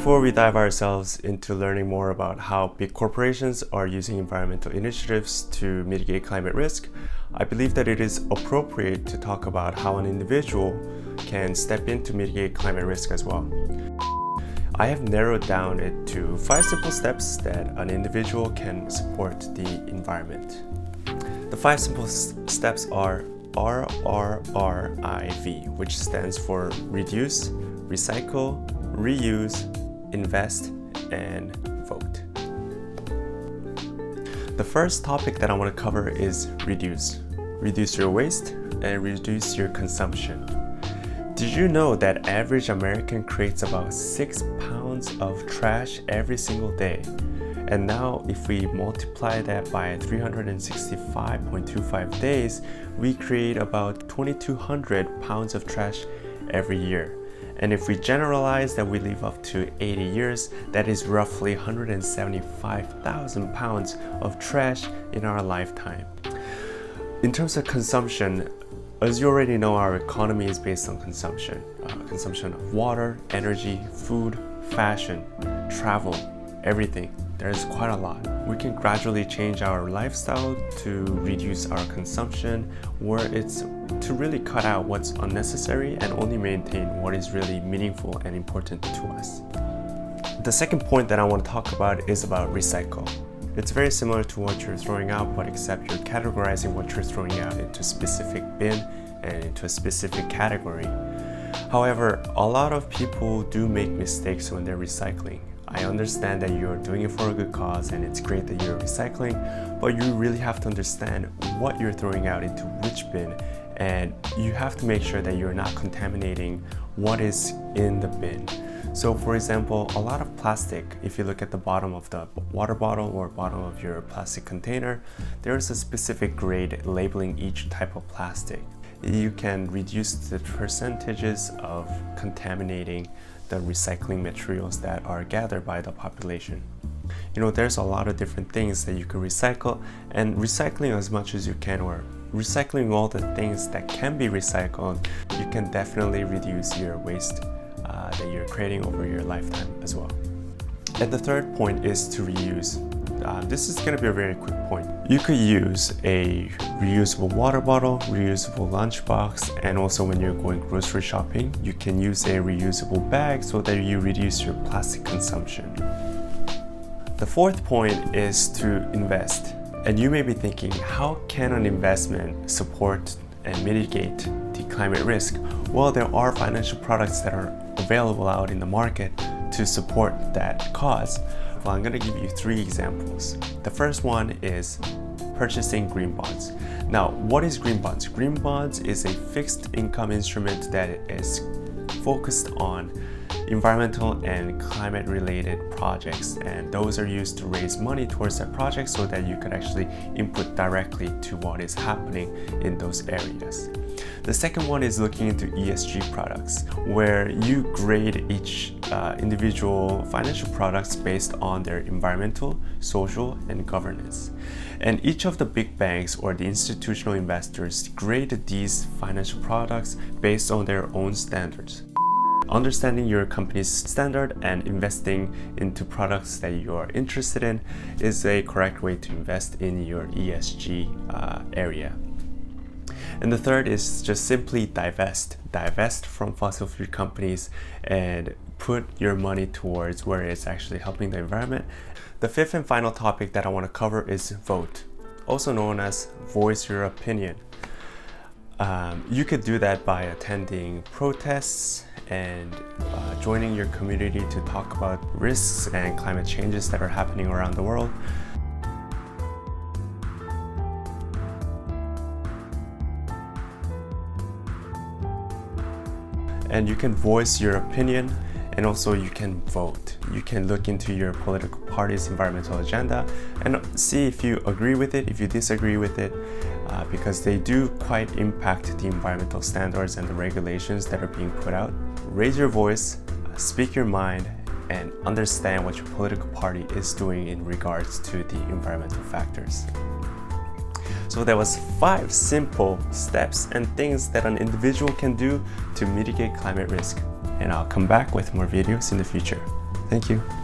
Before we dive ourselves into learning more about how big corporations are using environmental initiatives to mitigate climate risk, I believe that it is appropriate to talk about how an individual can step in to mitigate climate risk as well. I have narrowed down it to 5 simple steps that an individual can support the environment. The 5 simple steps are RRRIV, which stands for reduce, recycle, reuse, invest, and vote. The first topic that I want to cover is reduce. Reduce your waste and reduce your consumption. Did you know that average American creates about 6 pounds of trash every single day? And now if we multiply that by 365.25 days, we create about 2,200 pounds of trash every year. And if we generalize that we live up to 80 years, that is roughly 175,000 pounds of trash in our lifetime. In terms of consumption, as you already know, our economy is based on consumption. Consumption of water, energy, food, fashion, travel, everything. There's quite a lot. We can gradually change our lifestyle to reduce our consumption, where it's to really cut out what's unnecessary and only maintain what is really meaningful and important to us. The second point that I want to talk about is about recycle. It's very similar to what you're throwing out, but except you're categorizing what you're throwing out into a specific bin and into a specific category. However, a lot of people do make mistakes when they're recycling. I understand that you're doing it for a good cause and it's great that you're recycling, but you really have to understand what you're throwing out into which bin, and you have to make sure that you're not contaminating what is in the bin. So for example, a lot of plastic, if you look at the bottom of the water bottle or bottom of your plastic container, there's a specific grade labeling each type of plastic. You can reduce the percentages of contaminating the recycling materials that are gathered by the population. You know, there's a lot of different things that you can recycle, and recycling as much as you can, or recycling all the things that can be recycled, you can definitely reduce your waste that you're creating over your lifetime as well. And the third point is to reuse. This is going to be a very quick point. You could use a reusable water bottle, reusable lunchbox, and also when you're going grocery shopping, you can use a reusable bag so that you reduce your plastic consumption. The fourth point is to invest. And you may be thinking, how can an investment support and mitigate the climate risk? Well, there are financial products that are available out in the market to support that cause. Well, I'm going to give you 3 examples. The first one is purchasing green bonds. Now, what is green bonds? Green bonds is a fixed income instrument that is focused on environmental and climate related projects, and those are used to raise money towards that project so that you could actually input directly to what is happening in those areas. The second one is looking into ESG products, where you grade each individual financial products based on their environmental, social, and governance. And each of the big banks or the institutional investors grade these financial products based on their own standards. Understanding your company's standard and investing into products that you are interested in is a correct way to invest in your ESG area. And the third is just simply divest. Divest from fossil fuel companies and put your money towards where it's actually helping the environment. The fifth and final topic that I want to cover is vote, also known as voice your opinion. You could do that by attending protests and joining your community to talk about risks and climate changes that are happening around the world. And you can voice your opinion, and also you can vote. You can look into your political party's environmental agenda and see if you agree with it, if you disagree with it, because they do quite impact the environmental standards and the regulations that are being put out. Raise your voice, speak your mind, and understand what your political party is doing in regards to the environmental factors. So that was 5 simple steps and things that an individual can do to mitigate climate risk. And I'll come back with more videos in the future. Thank you.